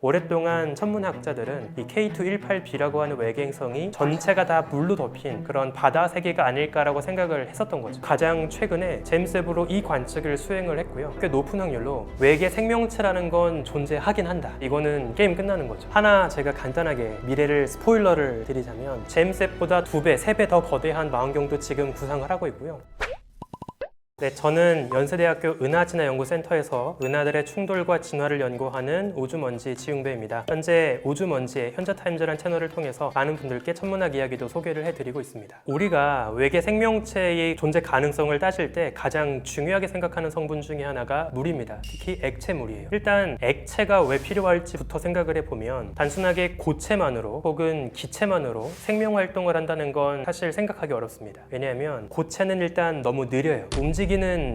오랫동안 천문학자들은 이 K218b라고 하는 외계 행성이 전체가 다 물로 덮인 그런 바다 세계가 아닐까라고 생각을 했었던 거죠. 가장 최근에 제임스 웹으로 이 관측을 수행을 했고요. 꽤 높은 확률로 외계 생명체라는 건 존재하긴 한다. 이거는 게임 끝나는 거죠. 하나 제가 간단하게 미래를 스포일러를 드리자면 제임스 웹보다 2배, 3배 더 거대한 망원경도 지금 구상을 하고 있고요. 네, 저는 연세대학교 은하진화연구센터에서 은하들의 충돌과 진화를 연구하는 우주먼지 지웅배입니다. 현재 우주먼지의 현자타임즈라는 채널을 통해서 많은 분들께 천문학 이야기도 소개를 해드리고 있습니다. 우리가 외계 생명체의 존재 가능성을 따질 때 가장 중요하게 생각하는 성분 중에 하나가 물입니다. 특히 액체물이에요. 일단 액체가 왜 필요할지부터 생각을 해보면 단순하게 고체만으로 혹은 기체만으로 생명활동을 한다는 건 사실 생각하기 어렵습니다. 왜냐하면 고체는 일단 너무 느려요. 움직이는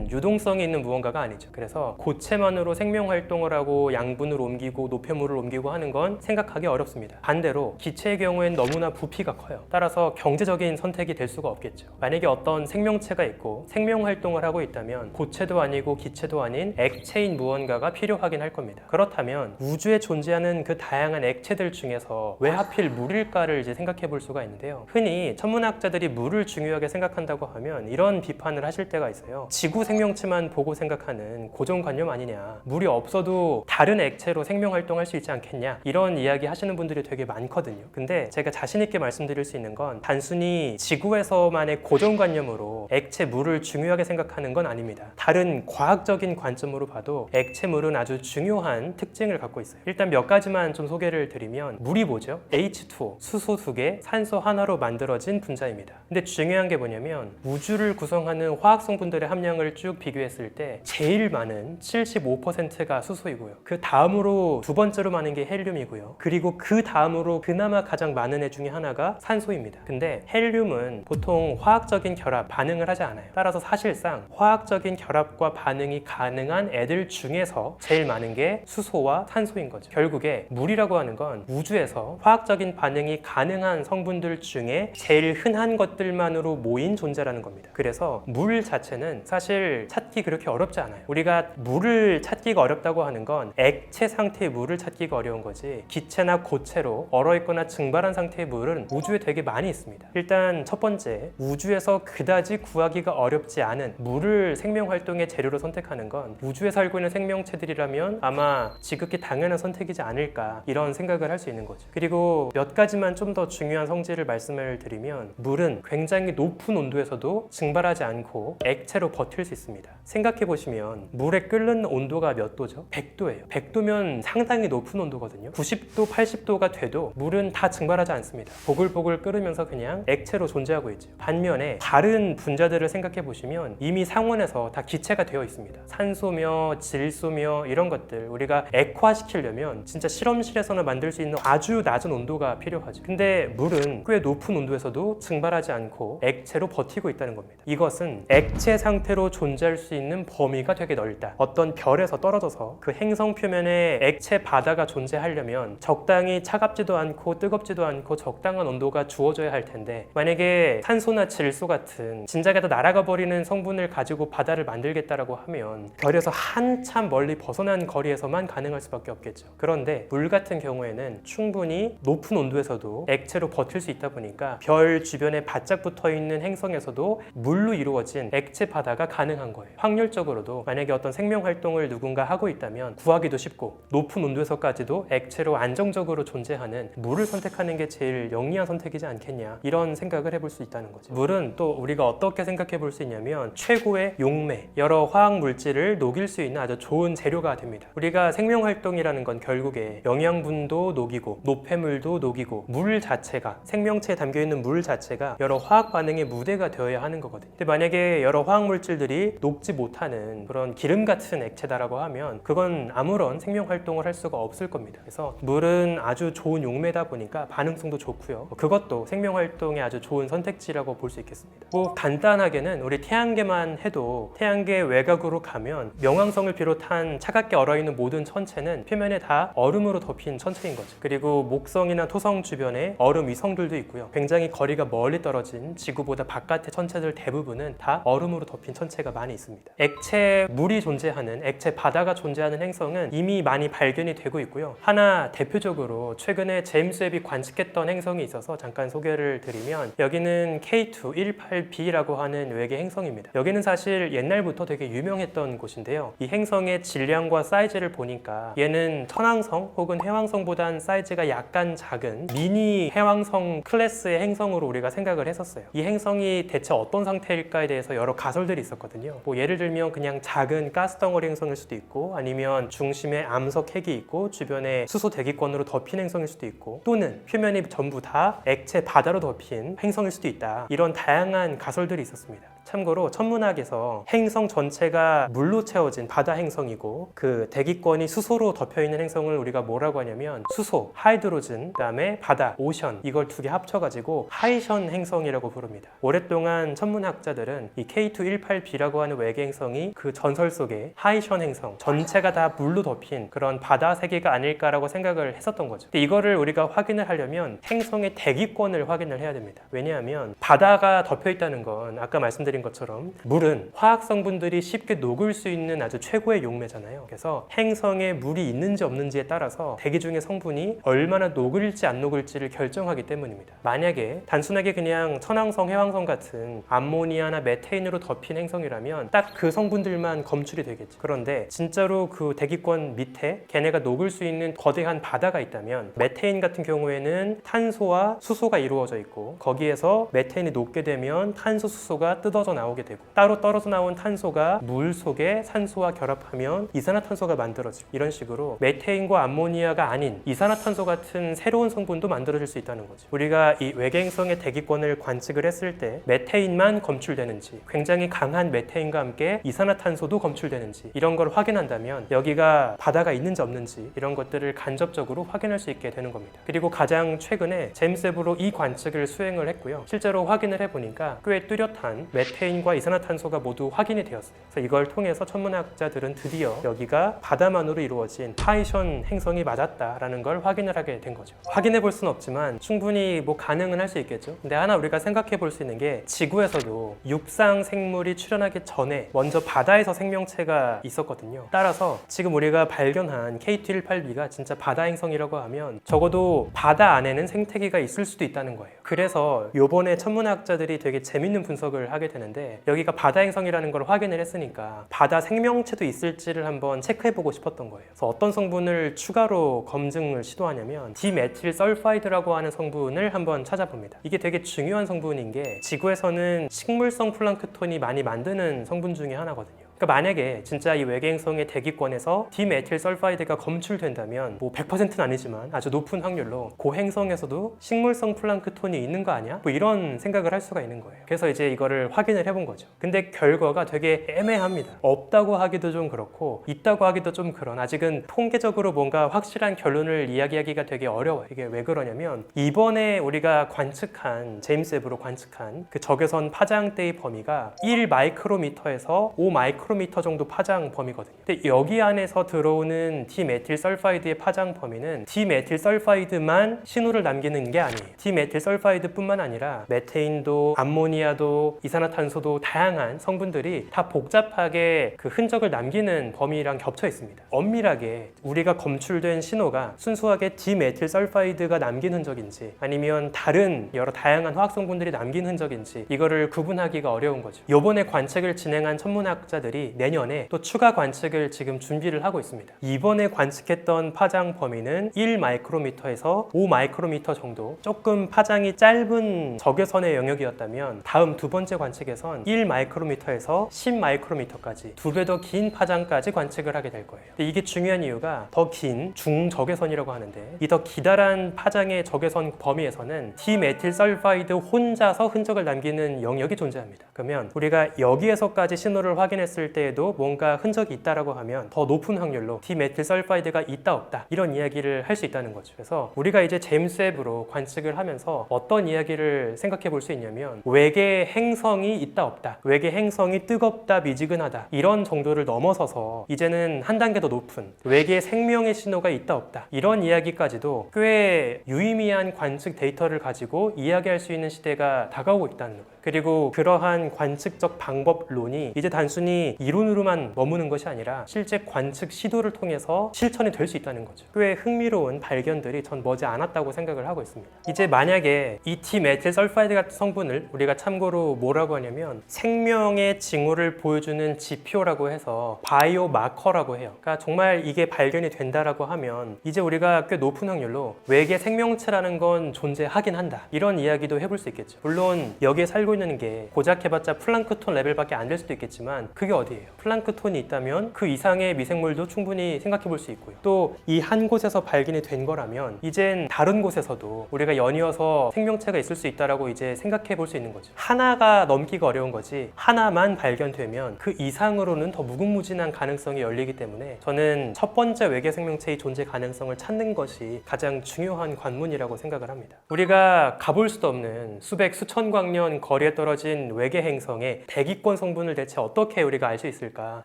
유동성이 있는 무언가가 아니죠. 그래서 고체만으로 생명 활동을 하고 양분을 옮기고 노폐물을 옮기고 하는 건 생각하기 어렵습니다. 반대로 기체의 경우엔 너무나 부피가 커요. 따라서 경제적인 선택이 될 수가 없겠죠. 만약에 어떤 생명체가 있고 생명 활동을 하고 있다면 고체도 아니고 기체도 아닌 액체인 무언가가 필요하긴 할 겁니다. 그렇다면 우주에 존재하는 그 다양한 액체들 중에서 왜 하필 물일까를 이제 생각해 볼 수가 있는데요. 흔히 천문학자들이 물을 중요하게 생각한다고 하면 이런 비판을 하실 때가 있어요. 지구 생명체만 보고 생각하는 고정관념 아니냐, 물이 없어도 다른 액체로 생명 활동할 수 있지 않겠냐, 이런 이야기 하시는 분들이 되게 많거든요. 근데 제가 자신 있게 말씀드릴 수 있는 건 단순히 지구에서만의 고정관념으로 액체 물을 중요하게 생각하는 건 아닙니다. 다른 과학적인 관점으로 봐도 액체물은 아주 중요한 특징을 갖고 있어요. 일단 몇 가지만 좀 소개를 드리면, 물이 뭐죠? H2O, 수소 2개, 산소 하나로 만들어진 분자입니다. 근데 중요한 게 뭐냐면 우주를 구성하는 화학 성분들의 함량을 쭉 비교했을 때 제일 많은 75%가 수소이고요. 그 다음으로 두 번째로 많은 게 헬륨이고요. 그리고 그 다음으로 그나마 가장 많은 애 중에 하나가 산소입니다. 근데 헬륨은 보통 화학적인 결합, 반응을 하지 않아요. 따라서 사실상 화학적인 결합과 반응이 가능한 애들 중에서 제일 많은 게 수소와 산소인 거죠. 결국에 물이라고 하는 건 우주에서 화학적인 반응이 가능한 성분들 중에 제일 흔한 것들만으로 모인 존재라는 겁니다. 그래서 물 자체는 사실 찾기 그렇게 어렵지 않아요. 우리가 물을 찾기가 어렵다고 하는 건 액체 상태의 물을 찾기가 어려운 거지, 기체나 고체로 얼어있거나 증발한 상태의 물은 우주에 되게 많이 있습니다. 일단 첫 번째, 우주에서 그다지 구하기가 어렵지 않은 물을 생명활동의 재료로 선택하는 건 우주에 살고 있는 생명체들이라면 아마 지극히 당연한 선택이지 않을까, 이런 생각을 할 수 있는 거죠. 그리고 몇 가지만 좀 더 중요한 성질을 말씀을 드리면, 물은 굉장히 높은 온도에서도 증발하지 않고 액체로 버틸 수 있습니다. 생각해 보시면 물에 끓는 온도가 몇 도죠? 100도예요. 100도면 상당히 높은 온도거든요. 90도, 80도가 돼도 물은 다 증발하지 않습니다. 보글보글 끓으면서 그냥 액체로 존재하고 있죠. 반면에 다른 분자들을 생각해 보시면 이미 상온에서 다 기체가 되어 있습니다. 산소며 질소며 이런 것들 우리가 액화시키려면 진짜 실험실에서는 만들 수 있는 아주 낮은 온도가 필요하죠. 근데 물은 꽤 높은 온도에서도 증발하지 않고 액체로 버티고 있다는 겁니다. 이것은 액체 상태로 존재할 수 있는 범위가 되게 넓다. 어떤 별에서 떨어져서 그 행성 표면에 액체 바다가 존재하려면 적당히 차갑지도 않고 뜨겁지도 않고 적당한 온도가 주어져야 할 텐데, 만약에 산소나 질소 같은 진작에 다 날아가 버리는 성분을 가지고 바다를 만들겠다라고 하면 별에서 한참 멀리 벗어난 거리에서만 가능할 수밖에 없겠죠. 그런데 물 같은 경우에는 충분히 높은 온도에서도 액체로 버틸 수 있다 보니까 별 주변에 바짝 붙어 있는 행성에서도 물로 이루어진 액체 바다가 가능한 거예요. 확률적으로도 만약에 어떤 생명 활동을 누군가 하고 있다면 구하기도 쉽고 높은 온도에서까지도 액체로 안정적으로 존재하는 물을 선택하는 게 제일 영리한 선택이지 않겠냐, 이런 생각을 해볼 수 있다는 거죠. 물은 또 우리가 어떻게 생각해 볼 수 있냐면 최고의 용매, 여러 화학 물질을 녹일 수 있는 아주 좋은 재료가 됩니다. 우리가 생명 활동이라는 건 결국에 영양분도 녹이고 노폐물도 녹이고 물 자체가, 생명체에 담겨있는 물 자체가 여러 화학 반응의 무대가 되어야 하는 거거든요. 근데 만약에 여러 화학 물질들이 녹지 못하는 그런 기름 같은 액체다라고 하면 그건 아무런 생명 활동을 할 수가 없을 겁니다. 그래서 물은 아주 좋은 용매다 보니까 반응성도 좋고요. 그것도 생명 활동에 아주 좋은 선택지라고 볼 수 있겠습니다. 뭐 간단하게는 우리 태양계만 해도 태양계 외곽으로 가면 명왕성을 비롯한 차갑게 얼어있는 모든 천체는 표면에 다 얼음으로 덮인 천체인 거죠. 그리고 목성이나 토성 주변에 얼음 위성들도 있고요. 굉장히 거리가 멀리 떨어진 지구보다 바깥의 천체들 대부분은 다 얼음으로 덮인 덮인 천체가 많이 있습니다. 액체 물이 존재하는, 액체 바다가 존재하는 행성은 이미 많이 발견이 되고 있고요. 하나 대표적으로 최근에 제임스 웹이 관측했던 행성이 있어서 잠깐 소개를 드리면, 여기는 K218b라고 하는 외계 행성입니다. 여기는 사실 옛날부터 되게 유명했던 곳인데요. 이 행성의 질량과 사이즈를 보니까 얘는 천왕성 혹은 해왕성보단 사이즈가 약간 작은 미니 해왕성 클래스의 행성으로 우리가 생각을 했었어요. 이 행성이 대체 어떤 상태일까에 대해서 여러 가설들이 있었거든요. 뭐 예를 들면 그냥 작은 가스덩어리 행성일 수도 있고, 아니면 중심에 암석 핵이 있고 주변에 수소 대기권으로 덮인 행성일 수도 있고, 또는 표면이 전부 다 액체 바다로 덮인 행성일 수도 있다. 이런 다양한 가설들이 있었습니다. 참고로 천문학에서 행성 전체가 물로 채워진 바다 행성이고, 그 대기권이 수소로 덮여있는 행성을 우리가 뭐라고 하냐면 수소, 하이드로즌, 그다음에 바다, 오션, 이걸 두 개 합쳐가지고 하이션 행성이라고 부릅니다. 오랫동안 천문학자들은 이 K218b라고 하는 외계 행성이 그 전설 속의 하이션 행성 전체가 다 물로 덮인 그런 바다 세계가 아닐까라고 생각을 했었던 거죠. 근데 이거를 우리가 확인을 하려면 행성의 대기권을 확인을 해야 됩니다. 왜냐하면 바다가 덮여있다는 건 아까 말씀드린 것처럼 물은 화학 성분들이 쉽게 녹을 수 있는 아주 최고의 용매잖아요. 그래서 행성에 물이 있는지 없는지에 따라서 대기 중의 성분이 얼마나 녹을지 안 녹을지를 결정하기 때문입니다. 만약에 단순하게 그냥 천왕성, 해왕성 같은 암모니아나 메테인으로 덮인 행성이라면 딱 그 성분들만 검출이 되겠죠. 그런데 진짜로 그 대기권 밑에 걔네가 녹을 수 있는 거대한 바다가 있다면, 메테인 같은 경우에는 탄소와 수소가 이루어져 있고, 거기에서 메테인이 녹게 되면 탄소, 수소가 뜯어져 나오게 되고, 따로 떨어져 나온 탄소가 물 속에 산소와 결합하면 이산화탄소가 만들어지고, 이런 식으로 메테인과 암모니아가 아닌 이산화탄소 같은 새로운 성분도 만들어질 수 있다는 거죠. 우리가 이 외계행성의 대기권을 관측을 했을 때 메테인만 검출되는지, 굉장히 강한 메테인과 함께 이산화탄소도 검출되는지, 이런 걸 확인한다면 여기가 바다가 있는지 없는지 이런 것들을 간접적으로 확인할 수 있게 되는 겁니다. 그리고 가장 최근에 제임스 웹으로 이 관측을 수행을 했고요. 실제로 확인을 해보니까 꽤 뚜렷한 메테인과 이산화탄소가 모두 확인이 되었어요. 그래서 이걸 통해서 천문학자들은 드디어 여기가 바다만으로 이루어진 하이션 행성이 맞았다라는 걸 확인을 하게 된 거죠. 확인해 볼 수는 없지만 충분히 뭐 가능은 할 수 있겠죠. 근데 하나 우리가 생각해 볼 수 있는 게, 지구에서도 육상 생물이 출현하기 전에 먼저 바다에서 생명체가 있었거든요. 따라서 지금 우리가 발견한 K218b가 진짜 바다 행성이라고 하면 적어도 바다 안에는 생태계가 있을 수도 있다는 거예요. 그래서 요번에 천문학자들이 되게 재밌는 분석을 하게 되는데, 여기가 바다 행성이라는 걸 확인을 했으니까 바다 생명체도 있을지를 한번 체크해보고 싶었던 거예요. 그래서 어떤 성분을 추가로 검증을 시도하냐면 디메틸 설파이드라고 하는 성분을 한번 찾아봅니다. 이게 되게 중요한 성분인 게, 지구에서는 식물성 플랑크톤이 많이 만드는 성분 중에 하나거든요. 그러니까 만약에 진짜 이 외계행성의 대기권에서 디메틸 설파이드가 검출된다면, 뭐 100%는 아니지만 아주 높은 확률로 그 행성에서도 식물성 플랑크톤이 있는 거 아니야? 뭐 이런 생각을 할 수가 있는 거예요. 그래서 이제 이거를 확인을 해본 거죠. 근데 결과가 되게 애매합니다. 없다고 하기도 좀 그렇고 있다고 하기도 좀 그런, 아직은 통계적으로 뭔가 확실한 결론을 이야기하기가 되게 어려워요. 이게 왜 그러냐면, 이번에 우리가 관측한, 제임스 웹으로 관측한 그 적외선 파장대의 범위가 1 마이크로미터에서 5 마이크로미터 정도 파장 범위거든요. 근데 여기 안에서 들어오는 디메틸 설파이드의 파장 범위는 디메틸 설파이드만 신호를 남기는 게 아니에요. 디메틸 설파이드뿐만 아니라 메테인도, 암모니아도, 이산화탄소도 다양한 성분들이 다 복잡하게 그 흔적을 남기는 범위랑 겹쳐 있습니다. 엄밀하게 우리가 검출된 신호가 순수하게 디메틸 설파이드가 남긴 흔적인지, 아니면 다른 여러 다양한 화학 성분들이 남긴 흔적인지, 이거를 구분하기가 어려운 거죠. 이번에 관측을 진행한 천문학자들이 내년에 또 추가 관측을 지금 준비를 하고 있습니다. 이번에 관측했던 파장 범위는 1 마이크로미터에서 5 마이크로미터 정도, 조금 파장이 짧은 적외선의 영역이었다면 다음 두 번째 관측에선 1 마이크로미터에서 10 마이크로미터까지, 2배 더 긴 파장까지 관측을 하게 될 거예요. 근데 이게 중요한 이유가, 더 긴 중적외선이라고 하는데, 이 더 기다란 파장의 적외선 범위에서는 디메틸 설파이드 혼자서 흔적을 남기는 영역이 존재합니다. 그러면 우리가 여기에서까지 신호를 확인했을 때에도 뭔가 흔적이 있다라고 하면 더 높은 확률로 디메틸 설파이드가 있다 없다, 이런 이야기를 할 수 있다는 거죠. 그래서 우리가 이제 제임스 웹으로 관측을 하면서 어떤 이야기를 생각해 볼 수 있냐면, 외계 행성이 있다 없다, 외계 행성이 뜨겁다 미지근하다, 이런 정도를 넘어서서 이제는 한 단계 더 높은 외계 생명의 신호가 있다 없다, 이런 이야기까지도 꽤 유의미한 관측 데이터를 가지고 이야기할 수 있는 시대가 다가오고 있다는 거예요. 그리고 그러한 관측적 방법론이 이제 단순히 이론으로만 머무는 것이 아니라 실제 관측 시도를 통해서 실천이 될 수 있다는 거죠. 꽤 흥미로운 발견들이 전 머지 않았다고 생각을 하고 있습니다. 이제 만약에 이 디메틸설파이드 같은 성분을 우리가 참고로 뭐라고 하냐면 생명의 징후를 보여주는 지표라고 해서 바이오 마커라고 해요. 그러니까 정말 이게 발견이 된다라고 하면 이제 우리가 꽤 높은 확률로 외계 생명체라는 건 존재하긴 한다, 이런 이야기도 해볼 수 있겠죠. 물론 여기에 살고 있는 게 고작 해봤자 플랑크톤 레벨밖에 안 될 수도 있겠지만 그게 어디예요? 플랑크톤이 있다면 그 이상의 미생물도 충분히 생각해 볼 수 있고요. 또 이 한 곳에서 발견이 된 거라면 이젠 다른 곳에서도 우리가 연이어서 생명체가 있을 수 있다라고 이제 생각해 볼 수 있는 거죠. 하나가 넘기가 어려운 거지 하나만 발견되면 그 이상으로는 더 무궁무진한 가능성이 열리기 때문에 저는 첫 번째 외계 생명체의 존재 가능성을 찾는 것이 가장 중요한 관문이라고 생각을 합니다. 우리가 가볼 수도 없는 수백 수천 광년 거리에 떨어진 외계 행성의 대기권 성분을 대체 어떻게 우리가 알 수 있을까?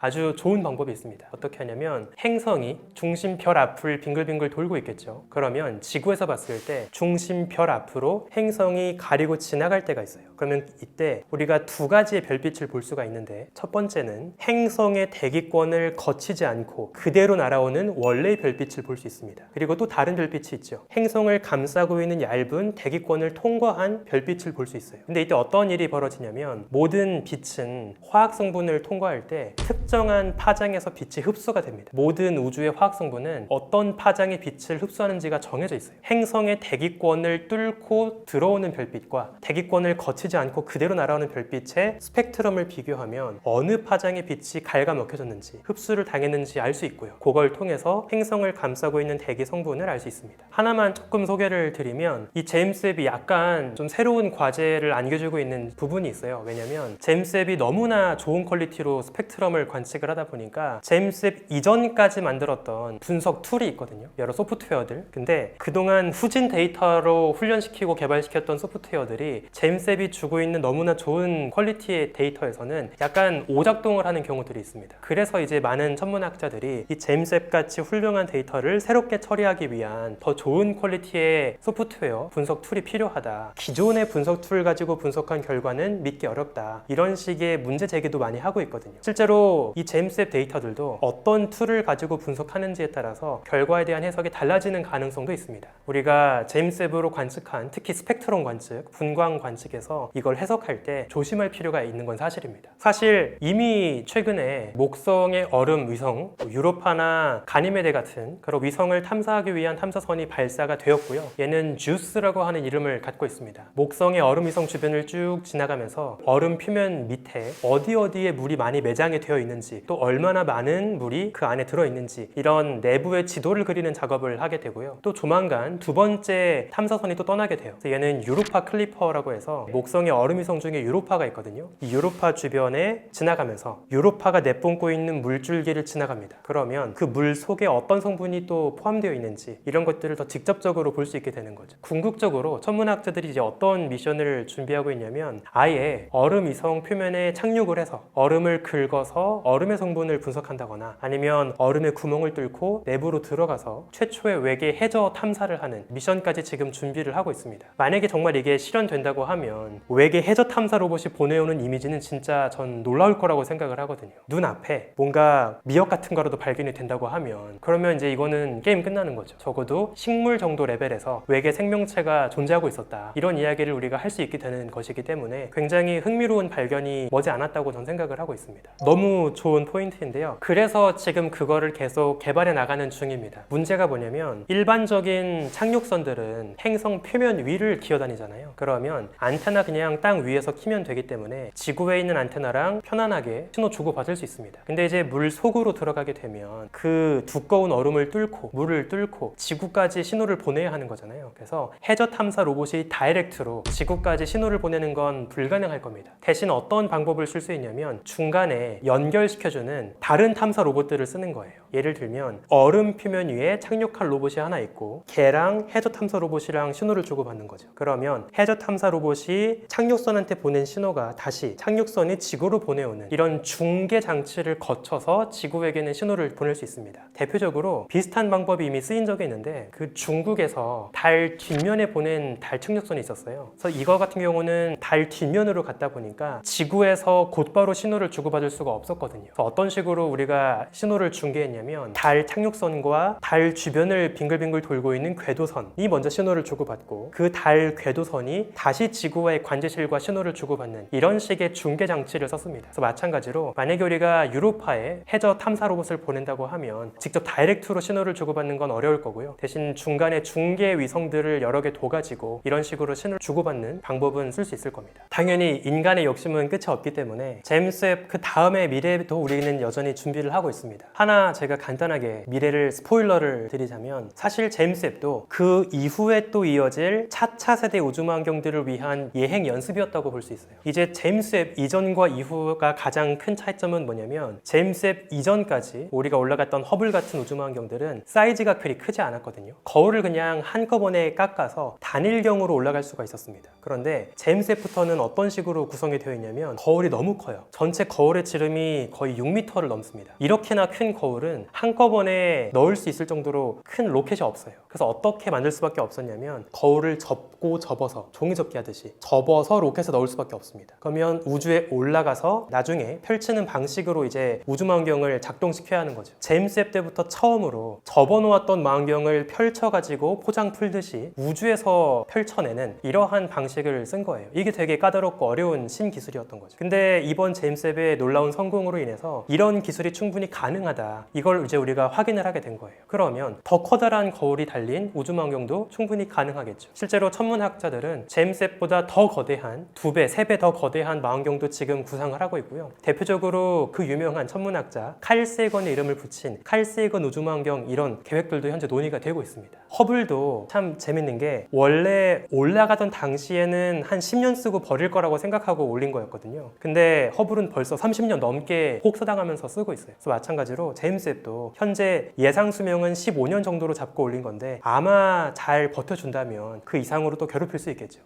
아주 좋은 방법이 있습니다. 어떻게 하냐면 행성이 중심별 앞을 빙글빙글 돌고 있겠죠. 그러면 지구에서 봤을 때 중심별 앞으로 행성이 가리고 지나갈 때가 있어요. 그러면 이때 우리가 두 가지의 별빛을 볼 수가 있는데, 첫 번째는 행성의 대기권을 거치지 않고 그대로 날아오는 원래의 별빛을 볼 수 있습니다. 그리고 또 다른 별빛이 있죠. 행성을 감싸고 있는 얇은 대기권을 통과한 별빛을 볼 수 있어요. 근데 이때 어떤 일이 벌어지냐면 모든 빛은 화학 성분을 통과할 때 특정한 파장에서 빛이 흡수가 됩니다. 모든 우주의 화학 성분은 어떤 파장의 빛을 흡수하는지가 정해져 있어요. 행성의 대기권을 뚫고 들어오는 별빛과 대기권을 거치지 않고 그대로 날아오는 별빛의 스펙트럼을 비교하면 어느 파장의 빛이 갉아먹혀졌는지 흡수를 당했는지 알 수 있고요. 그걸 통해서 행성을 감싸고 있는 대기 성분을 알 수 있습니다. 하나만 조금 소개를 드리면 이 제임스 웹이 약간 좀 새로운 과제를 안겨주고 있는 부분이 있어요. 왜냐면 제임스 웹이 너무나 좋은 퀄리티로 스펙트럼을 관측을 하다 보니까 제임스 웹 이전까지 만들었던 분석 툴이 있거든요. 여러 소프트웨어들. 근데 그동안 후진 데이터로 훈련시키고 개발시켰던 소프트웨어들이 제임스 웹이 주고 있는 너무나 좋은 퀄리티의 데이터에서는 약간 오작동을 하는 경우들이 있습니다. 그래서 이제 많은 천문학자들이 이 제임스 웹 같이 훌륭한 데이터를 새롭게 처리하기 위한 더 좋은 퀄리티의 소프트웨어 분석 툴이 필요하다. 기존의 분석 툴 가지고 분석한 결과는 믿기 어렵다. 이런 식의 문제 제기도 많이 하고 있거든요. 실제로 이 제임스 웹 데이터들도 어떤 툴을 가지고 분석하는지에 따라서 결과에 대한 해석이 달라지는 가능성도 있습니다. 우리가 제임스 웹으로 관측한 특히 스펙트럼 관측, 분광 관측에서 이걸 해석할 때 조심할 필요가 있는 건 사실입니다. 사실 이미 최근에 목성의 얼음 위성, 유로파나 가니메데 같은 그런 위성을 탐사하기 위한 탐사선이 발사가 되었고요. 얘는 주스라고 하는 이름을 갖고 있습니다. 목성의 얼음 위성 주변을 쭉 지나가면서 얼음 표면 밑에 어디에 물이 많이 매장이 되어 있는지, 또 얼마나 많은 물이 그 안에 들어있는지 이런 내부의 지도를 그리는 작업을 하게 되고요. 또 조만간 두 번째 탐사선이 또 떠나게 돼요. 얘는 유로파 클리퍼라고 해서 목성의 얼음 위성 중에 유로파가 있거든요. 이 유로파 주변에 지나가면서 유로파가 내뿜고 있는 물줄기를 지나갑니다. 그러면 그 물 속에 어떤 성분이 또 포함되어 있는지 이런 것들을 더 직접적으로 볼 수 있게 되는 거죠. 궁극적으로 천문학자들이 이제 어떤 미션을 준비하고 있냐면 아예 얼음 위성 표면에 착륙을 해서 얼음을 긁어서 얼음의 성분을 분석한다거나 아니면 얼음의 구멍을 뚫고 내부로 들어가서 최초의 외계 해저 탐사를 하는 미션까지 지금 준비를 하고 있습니다. 만약에 정말 이게 실현된다고 하면 외계 해저 탐사 로봇이 보내오는 이미지는 진짜 전 놀라울 거라고 생각을 하거든요. 눈앞에 뭔가 미역 같은 거라도 발견이 된다고 하면 그러면 이제 이거는 게임 끝나는 거죠. 적어도 식물 정도 레벨에서 외계 생명체가 존재하고 있었다. 이런 이야기를 우리가 할 수 있게 되는 것이기 때문에 굉장히 흥미로운 발견이 머지 않았다고 전 생각을 하고 있습니다. 너무 좋은 포인트인데요. 그래서 지금 그거를 계속 개발해 나가는 중입니다. 문제가 뭐냐면 일반적인 착륙선들은 행성 표면 위를 기어다니잖아요. 그러면 안테나 그냥 땅 위에서 키면 되기 때문에 지구에 있는 안테나랑 편안하게 신호 주고받을 수 있습니다. 근데 이제 물 속으로 들어가게 되면 그 두꺼운 얼음을 뚫고 물을 뚫고 지구까지 신호를 보내야 하는 거잖아요. 그래서 해저 탐사 로봇이 다이렉트로 지구까지 신호를 보내는 건 불가능할 겁니다. 대신 어떤 방법을 쓸 수 있냐면 중간에 연결시켜주는 다른 탐사 로봇들을 쓰는 거예요. 예를 들면 얼음 표면 위에 착륙할 로봇이 하나 있고 걔랑 해저 탐사 로봇이랑 신호를 주고받는 거죠. 그러면 해저 탐사 로봇이 착륙선한테 보낸 신호가 다시 착륙선이 지구로 보내오는 이런 중계 장치를 거쳐서 지구에게는 신호를 보낼 수 있습니다. 대표적으로 비슷한 방법이 이미 쓰인 적이 있는데 그 중국에서 달 뒷면에 보낸 달 착륙선이 있었어요. 그래서 이거 같은 경우는 달 뒷면으로 갔다 보니까 지구에서 곧바로 신호를 주고받을 수가 없었거든요. 그래서 어떤 식으로 우리가 신호를 중계했냐면 달 착륙선과 달 주변을 빙글빙글 돌고 있는 궤도선이 먼저 신호를 주고받고 그 달 궤도선이 다시 지구와의 관제실과 신호를 주고받는 이런 식의 중계 장치를 썼습니다. 그래서 마찬가지로 만약에 우리가 유로파에 해저 탐사 로봇을 보낸다고 하면 직접 다이렉트로 신호를 주고받는 건 어려울 거고요. 대신 중간에 중계 위성들을 여러 개 둬가지고 이런 식으로 신호를 주고받는 방법은 쓸 수 있을 겁니다. 당연히 인간의 욕심은 끝이 없기 때문에 제임스 웹 그 다음의 미래도 우리는 여전히 준비를 하고 있습니다. 하나 제가 간단하게 미래를 스포일러를 드리자면 사실 제임스 웹도 그 이후에 또 이어질 차차 세대 우주망원경들을 위한 예행 연습이었다고 볼 수 있어요. 이제 제임스 웹 이전과 이후가 가장 큰 차이점은 뭐냐면 제임스 웹 이전까지 우리가 올라갔던 허블 같은 우주망원경들은 사이즈가 그리 크지 않았거든요. 거울을 그냥 한꺼번에 깎아서 단일경으로 올라갈 수가 있었습니다. 그런데 제임스 웹부터는 어떤 식으로 구성이 되어 있냐면 거울이 너무 커요. 전체 거울의 지름이 거의 6m를 넘습니다. 이렇게나 큰 거울은 한꺼번에 넣을 수 있을 정도로 큰 로켓이 없어요. 그래서 어떻게 만들 수밖에 없었냐면 거울을 접고 접어서 종이접기 하듯이 접어서 로켓에 넣을 수밖에 없습니다. 그러면 우주에 올라가서 나중에 펼치는 방식으로 이제 우주망원경을 작동시켜야 하는 거죠. 제임스 웹 때부터 처음으로 접어놓았던 망원경을 펼쳐가지고 포장 풀듯이 우주에서 펼쳐내는 이러한 방식을 쓴 거예요. 이게 되게 까다롭고 어려운 신기술이었던 거죠. 근데 이번 제임스 웹의 놀라운 성공으로 인해서 이런 기술이 충분히 가능하다. 이걸 이제 우리가 확인을 하게 된 거예요. 그러면 더 커다란 거울이 달린 우주망원경도 충분히 가능하겠죠. 실제로 천문학자들은 제임스 웹보다 더 거대한 2배, 3배 더 거대한 망원경도 지금 구상을 하고 있고요. 대표적으로 그 유명한 천문학자 칼 세이건의 이름을 붙인 칼 세이건 우주망원경 이런 계획들도 현재 논의가 되고 있습니다. 허블도 참 재밌는 게 원래 올라가던 당시에는 한 10년 쓰고 버릴 거라고 생각하고 올린 거였거든요. 근데 허블은 벌써 30년 넘게 혹사당하면서 쓰고 있어요. 그래서 마찬가지로 제임스 웹도 현재 예상 수명은 15년 정도로 잡고 올린 건데 아마 잘 버텨준다면 그 이상으로 또 괴롭힐 수 있겠죠.